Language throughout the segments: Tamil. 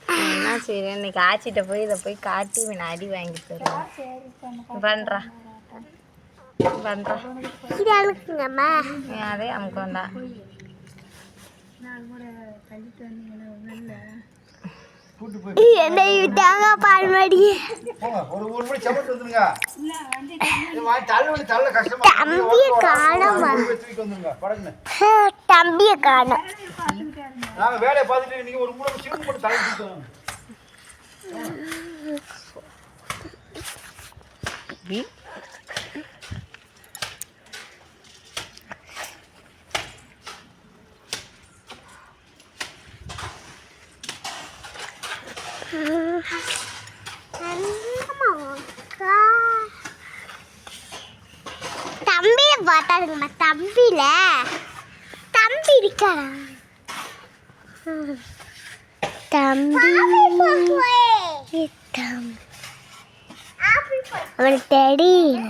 என்ன சரி இன்னைக்கு ஆச்சிட்ட போய் இதை போய் காட்டி இவன் அடி வாங்கி தருவேன் பண்றா அதே அமுக்கண்டா என்னை விட்டாங்க பால்வாடி தம்பிய காணோம் வேலையை பார்த்துட்டு நீங்க ஒரு மூணு சிவன் போட்டு தலை தம்பிய பார்த்தாருங்கம்மா தம்பியில தம்பி இருக்காரா தம்பி அவனுக்கு தெரியல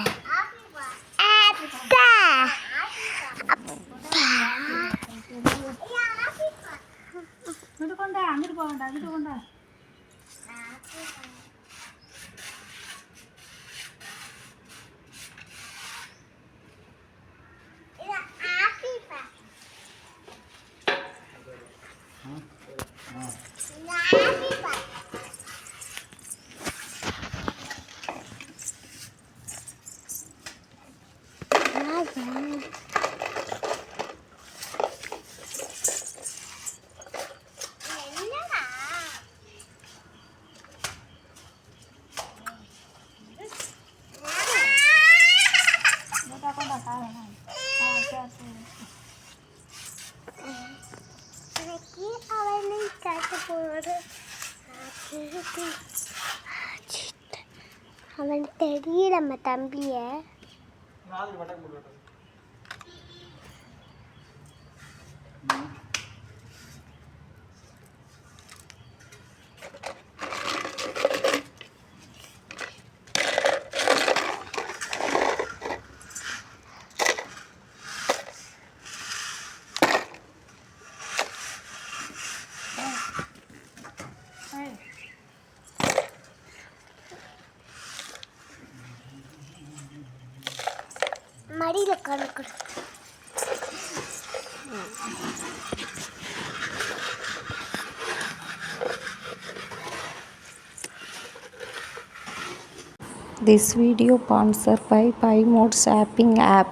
அங்கிட்டு போகண்டா அங்கிட்டு கொண்டா அவனுக்கு தெரியலம்மா தம்பிய மடியில் கணக்கு This video sponsored by Buy Mode shopping app.